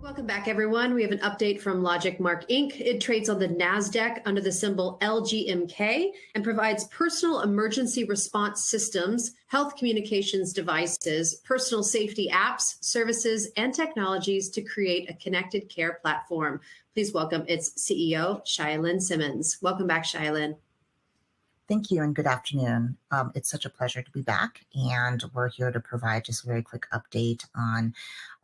Welcome back, everyone. We have an update from LogicMark Inc. It trades on the NASDAQ under the symbol LGMK and provides personal emergency response systems, health communications devices, personal safety apps, services, and technologies to create a connected care platform. Please welcome its CEO, Chia-Lin Simmons. Welcome back, Chia-Lin. Thank you and good afternoon. It's such a pleasure to be back, and we're here to provide just a very quick update on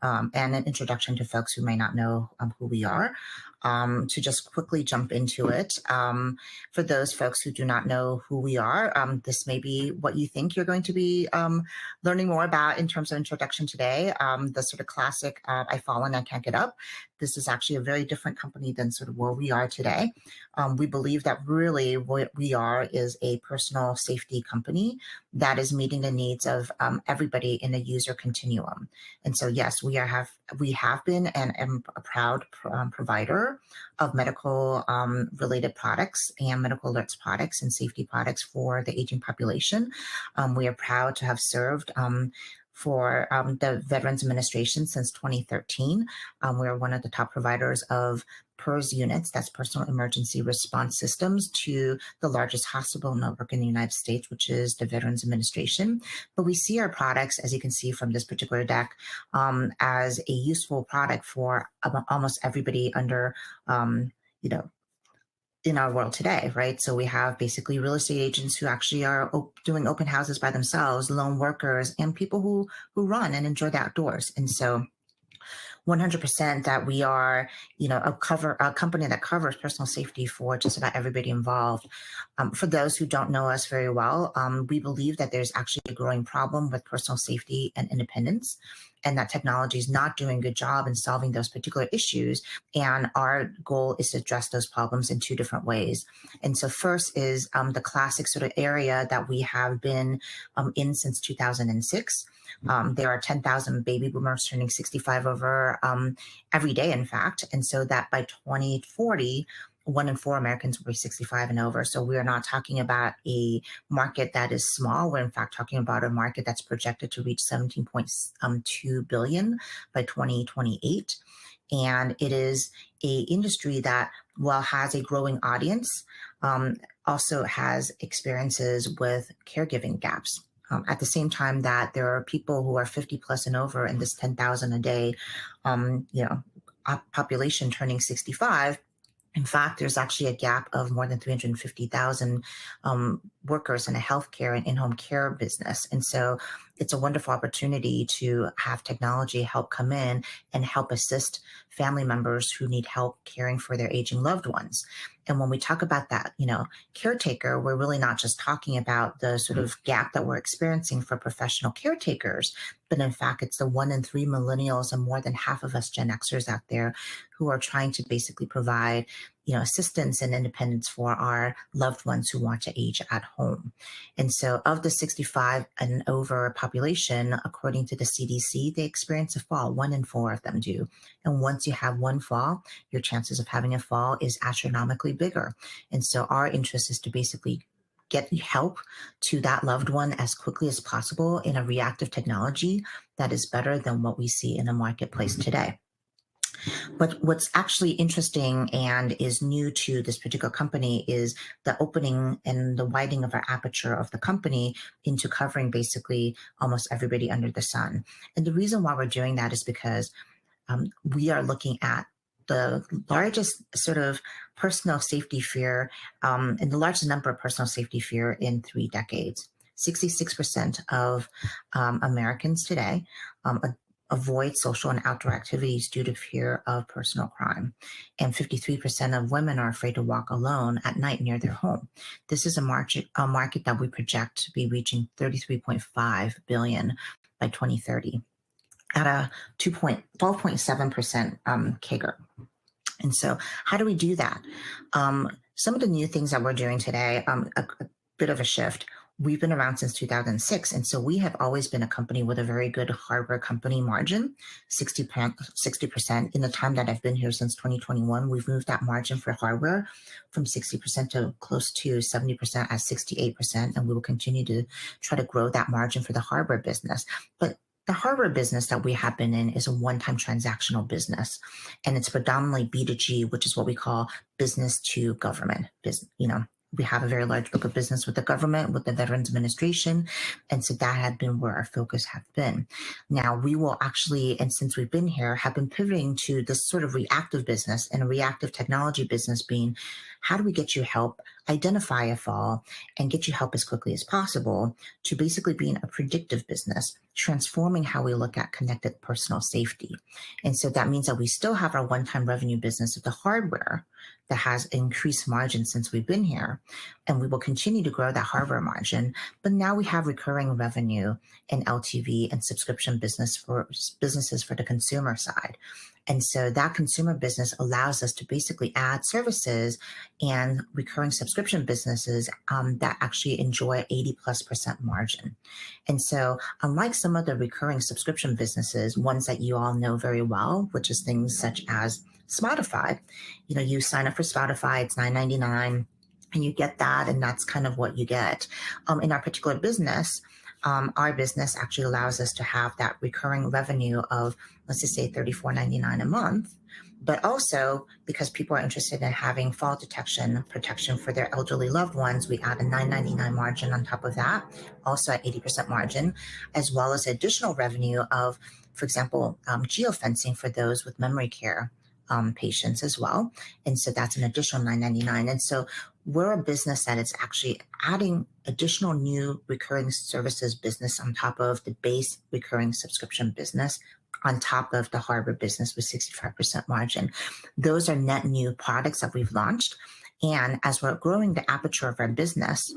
and an introduction to folks who may not know who we are. To just quickly jump into it, for those folks who do not know who we are, this may be what you think you're going to be learning more about in terms of introduction today. The sort of classic, I fall and I can't get up. This is actually a very different company than sort of where we are today. We believe that really what we are is a personal safety company that is meeting the needs of everybody in the user continuum. And so, yes, we have been and am a proud provider of medical related products and medical alerts products and safety products for the aging population. We are proud to have served for the Veterans Administration since 2013. We are one of the top providers of PERS units, that's personal emergency response systems, to the largest hospital network in the United States, which is the Veterans Administration. But we see our products, as you can see from this particular deck, as a useful product for almost everybody under, in our world today, right? So we have basically real estate agents who actually are doing open houses by themselves, lone workers, and people who run and enjoy the outdoors. And so 100% that we are, a company that covers personal safety for just about everybody involved. For those who don't know us very well, we believe that there's actually a growing problem with personal safety and independence, and that technology is not doing a good job in solving those particular issues. And our goal is to address those problems in two different ways. And so first is the classic sort of area that we have been in since 2006. There are 10,000 baby boomers turning 65 over every day, in fact. And so that by 2040, 1 in 4 Americans will be 65 and over. So we are not talking about a market that is small. We're in fact talking about a market that's projected to reach 17.2 billion by 2028. And it is a industry that, while has a growing audience, also has experiences with caregiving gaps. At the same time that there are people who are 50 plus and over in this 10,000 a day, population turning 65. In fact, there's actually a gap of more than 350,000 workers in a healthcare and in-home care business. And so it's a wonderful opportunity to have technology help come in and help assist family members who need help caring for their aging loved ones. And when we talk about that, caretaker, we're really not just talking about the sort of gap that we're experiencing for professional caretakers, but in fact, it's the 1 in 3 millennials and more than half of us Gen Xers out there who are trying to basically provide, assistance and independence for our loved ones who want to age at home. And so of the 65 and over population, according to the CDC, they experience a fall. 1 in 4 of them do. And once you have one fall, your chances of having a fall is astronomically bigger. And so our interest is to basically get help to that loved one as quickly as possible in a reactive technology that is better than what we see in the marketplace today. But what's actually interesting and is new to this particular company is the opening and the widening of our aperture of the company into covering basically almost everybody under the sun. And the reason why we're doing that is because we are looking at the largest sort of personal safety fear and the largest number of personal safety fear in 3 decades. 66% of Americans today avoid social and outdoor activities due to fear of personal crime. And 53% of women are afraid to walk alone at night near their home. This is a market that we project to be reaching 33.5 billion by 2030 at a 12.7% CAGR. And so how do we do that? Some of the new things that we're doing today, a bit of a shift. We've been around since 2006, and so we have always been a company with a very good hardware company margin, 60%. In the time that I've been here since 2021, we've moved that margin for hardware from 60% to close to 70% at 68%, and we will continue to try to grow that margin for the hardware business. But The hardware business that we have been in is a one-time transactional business, and it's predominantly B2G, which is what we call business to government business. We have a very large book of business with the government, with the Veterans Administration, and so that had been where our focus has been. Now we will actually, and since we've been here, have been pivoting to this sort of reactive business, and a reactive technology business being, how do we get you help identify a fall and get you help as quickly as possible, to basically being a predictive business, transforming how we look at connected personal safety. And so that means that we still have our one-time revenue business of the hardware that has increased margin since we've been here, and we will continue to grow that hardware margin. But now we have recurring revenue and LTV and subscription businesses for the consumer side. And so that consumer business allows us to basically add services and recurring subscription businesses that actually enjoy 80+% margin. And so unlike some of the recurring subscription businesses, ones that you all know very well, which is things such as Spotify, you sign up for Spotify, it's $9.99, and you get that, and that's kind of what you get. In our particular business, our business actually allows us to have that recurring revenue of, let's just say, $34.99 a month. But also, because people are interested in having fall detection protection for their elderly loved ones, we add a $9.99 margin on top of that, also at 80% margin, as well as additional revenue of, for example, geofencing for those with memory care patients as well. And so that's an additional $9.99. And so we're a business that is actually adding additional new recurring services business on top of the base recurring subscription business, on top of the hardware business with 65% margin. Those are net new products that we've launched. And as we're growing the aperture of our business,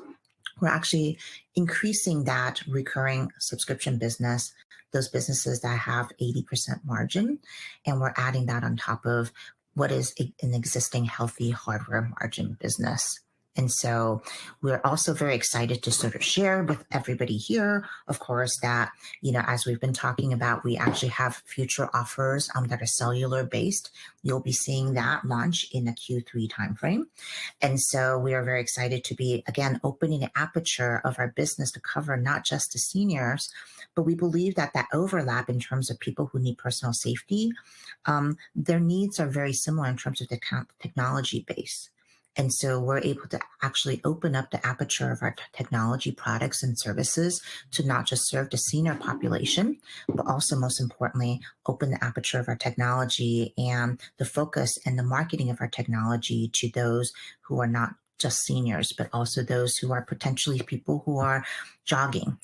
we're actually increasing that recurring subscription business, those businesses that have 80% margin, and we're adding that on top of what is an existing healthy hardware margin business. And so we're also very excited to sort of share with everybody here, of course, that, as we've been talking about, we actually have future offers that are cellular based. You'll be seeing that launch in the Q3 timeframe. And so we are very excited to be, again, opening the aperture of our business to cover not just the seniors, but we believe that overlap in terms of people who need personal safety, their needs are very similar in terms of the technology base. And so we're able to actually open up the aperture of our technology products and services to not just serve the senior population, but also, most importantly, open the aperture of our technology and the focus and the marketing of our technology to those who are not just seniors, but also those who are potentially people who are jogging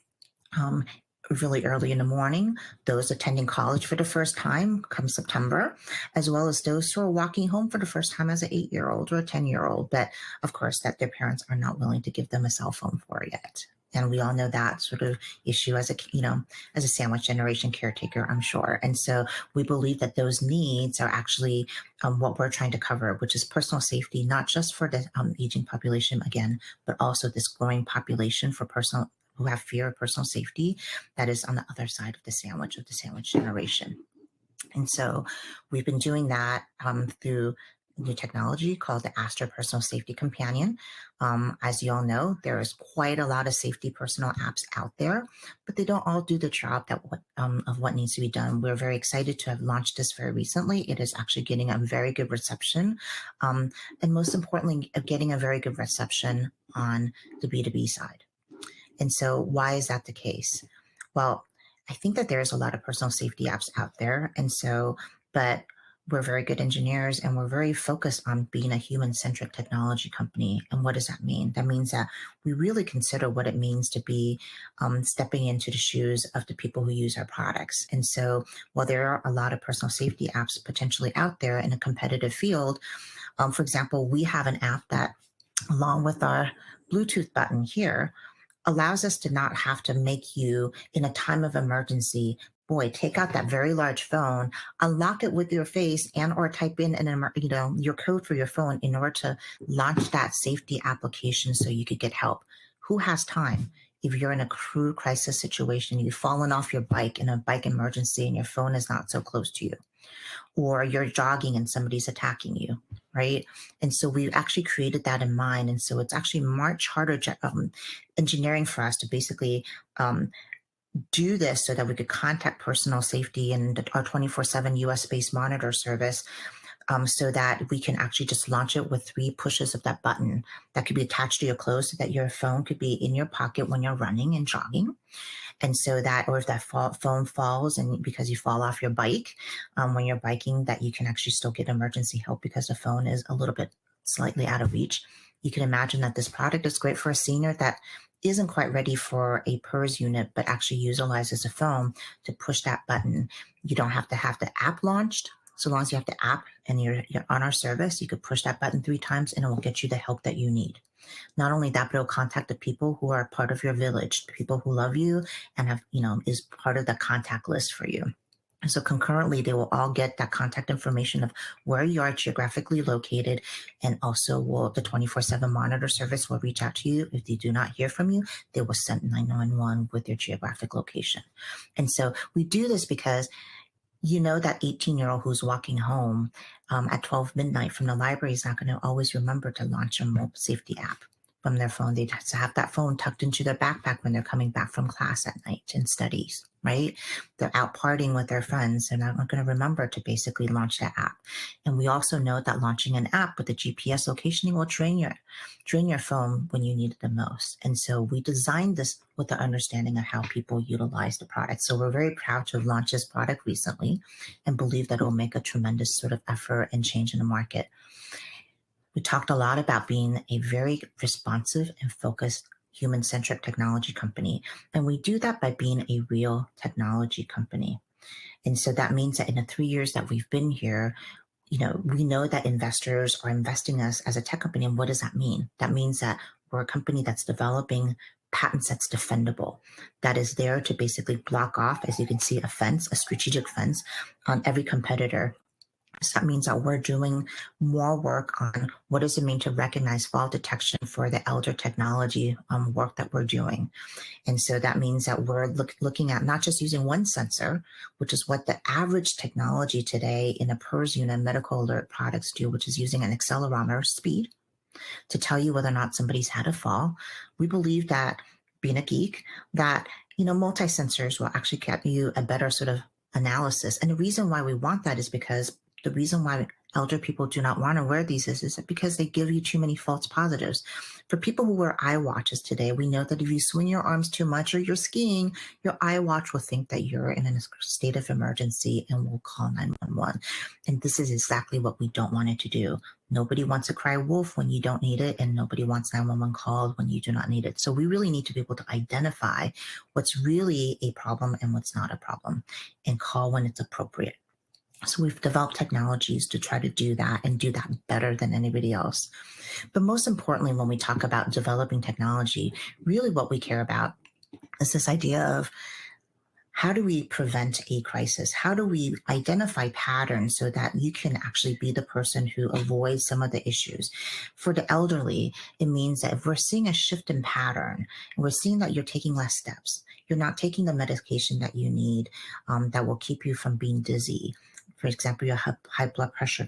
really early in the morning, those attending college for the first time come September, as well as those who are walking home for the first time as an 8-year-old or a 10-year-old, but of course that their parents are not willing to give them a cell phone for yet. And we all know that sort of issue as a sandwich generation caretaker, I'm sure. And so we believe that those needs are actually what we're trying to cover, which is personal safety, not just for the aging population again, but also this growing population who have fear of personal safety that is on the other side of the sandwich generation. And so we've been doing that through new technology called the Aster Personal Safety Companion. As you all know, there is quite a lot of safety personal apps out there, but they don't all do the job of what needs to be done. We're very excited to have launched this very recently. It is actually getting a very good reception, and most importantly, getting a very good reception on the B2B side. And so why is that the case? Well, I think that there's a lot of personal safety apps out there. And so, but we're very good engineers and we're very focused on being a human-centric technology company. And what does that mean? That means that we really consider what it means to be stepping into the shoes of the people who use our products. And so while there are a lot of personal safety apps potentially out there in a competitive field, for example, we have an app that, along with our Bluetooth button here, allows us to not have to make you, in a time of emergency, take out that very large phone, unlock it with your face, and or type in your code for your phone in order to launch that safety application so you could get help. Who has time? If you're in a crew crisis situation, you've fallen off your bike in a bike emergency and your phone is not so close to you, or you're jogging and somebody's attacking you, right? And so we actually created that in mind. And so it's actually much harder engineering for us to basically do this so that we could contact personal safety and our 24/7 US-based monitor service, so that we can actually just launch it with 3 pushes of that button that could be attached to your clothes so that your phone could be in your pocket when you're running and jogging. And so that, or if that phone falls and because you fall off your bike when you're biking, that you can actually still get emergency help because the phone is a little bit slightly out of reach. You can imagine that this product is great for a senior that isn't quite ready for a PERS unit, but actually utilizes a phone to push that button. You don't have the app launched. So long as you have the app and you're on our service, you could push that button 3 times and it will get you the help that you need. Not only that, but it'll contact the people who are part of your village, the people who love you and have, is part of the contact list for you. And so concurrently, they will all get that contact information of where you are geographically located. And also the 24/7 monitor service will reach out to you. If they do not hear from you, they will send 911 with your geographic location. And so we do this because that 18-year-old who's walking home at 12 midnight from the library is not going to always remember to launch a mobile safety app from their phone. They have to have that phone tucked into their backpack when they're coming back from class at night and studies, right? They're out partying with their friends. They're not going to remember to basically launch that app. And we also know that launching an app with the GPS locationing will train your phone when you need it the most. And so we designed this with the understanding of how people utilize the product. So we're very proud to have launched this product recently and believe that it will make a tremendous sort of effort and change in the market. We talked a lot about being a very responsive and focused human-centric technology company. And we do that by being a real technology company. And so that means that in the 3 years that we've been here, we know that investors are investing us as a tech company. And what does that mean? That means that we're a company that's developing patents that's defendable, that is there to basically block off, as you can see, a strategic fence on every competitor. So that means that we're doing more work on what does it mean to recognize fall detection for the elder technology work that we're doing. And so that means that we're looking at not just using one sensor, which is what the average technology today in a PERS unit medical alert products do, which is using an accelerometer speed to tell you whether or not somebody's had a fall. We believe that, being a geek, that multi-sensors will actually get you a better sort of analysis. And the reason why we want that is because the reason why elder people do not want to wear these is because they give you too many false positives. For people who wear iWatches today, we know that if you swing your arms too much or you're skiing, your iWatch will think that you're in a state of emergency and will call 911. And this is exactly what we don't want it to do. Nobody wants to cry wolf when you don't need it, and nobody wants 911 called when you do not need it. So we really need to be able to identify what's really a problem and what's not a problem and call when it's appropriate. So we've developed technologies to try to do that and do that better than anybody else. But most importantly, when we talk about developing technology, really what we care about is this idea of how do we prevent a crisis? How do we identify patterns so that you can actually be the person who avoids some of the issues? For the elderly, it means that if we're seeing a shift in pattern and we're seeing that you're taking less steps, you're not taking the medication that you need that will keep you from being dizzy. For example, your high blood pressure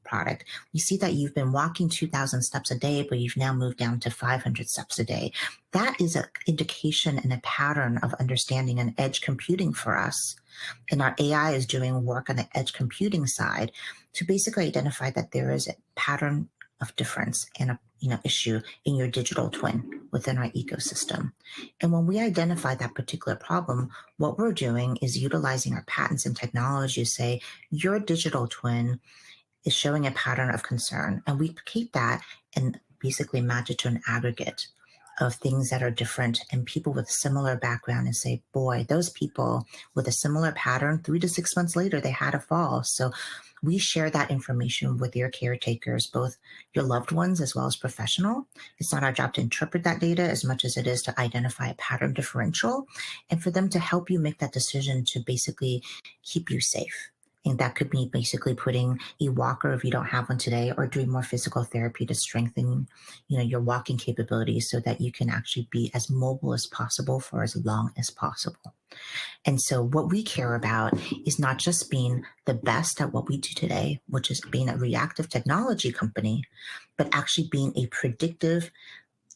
product, you see that you've been walking 2,000 steps a day, but you've now moved down to 500 steps a day. That is an indication and a pattern of understanding and edge computing for us. And our AI is doing work on the edge computing side to basically identify that there is a pattern of difference and a issue in your digital twin within our ecosystem. And when we identify that particular problem, what we're doing is utilizing our patents and technology to say, your digital twin is showing a pattern of concern. And we keep that and basically match it to an aggregate of things that are different and people with similar background and say, boy, those people with a similar pattern, 3 to 6 months later, they had a fall. So we share that information with your caretakers, both your loved ones as well as professional. It's not our job to interpret that data as much as it is to identify a pattern differential and for them to help you make that decision to basically keep you safe. And that could be basically putting a walker if you don't have one today, or doing more physical therapy to strengthen, your walking capabilities so that you can actually be as mobile as possible for as long as possible. And so what we care about is not just being the best at what we do today, which is being a reactive technology company, but actually being a predictive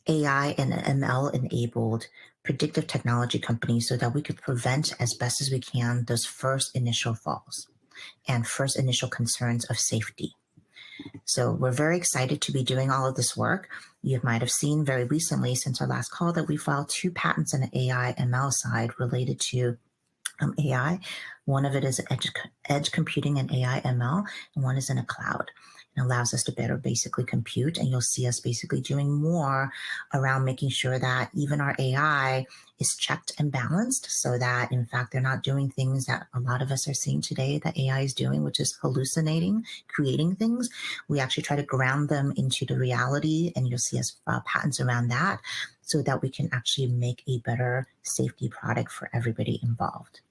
AI and ML enabled predictive technology company so that we could prevent as best as we can those first initial falls and first initial concerns of safety. So we're very excited to be doing all of this work. You might have seen very recently since our last call that we filed 2 patents on the AI ML side related to AI. One of it is edge computing and AI ML, and one is in a cloud. It allows us to better basically compute, and you'll see us basically doing more around making sure that even our AI is checked and balanced so that, in fact, they're not doing things that a lot of us are seeing today that AI is doing, which is hallucinating, creating things. We actually try to ground them into the reality, and you'll see us file patents around that so that we can actually make a better safety product for everybody involved.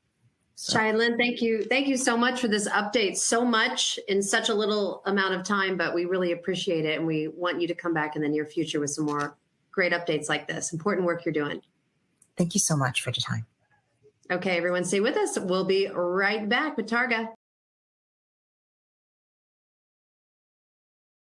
So. Chia-Lin, thank you. Thank you so much for this update. So much in such a little amount of time, but we really appreciate it. And we want you to come back in the near future with some more great updates like this. Important work you're doing. Thank you so much for the time. Okay, everyone stay with us. We'll be right back with Targa.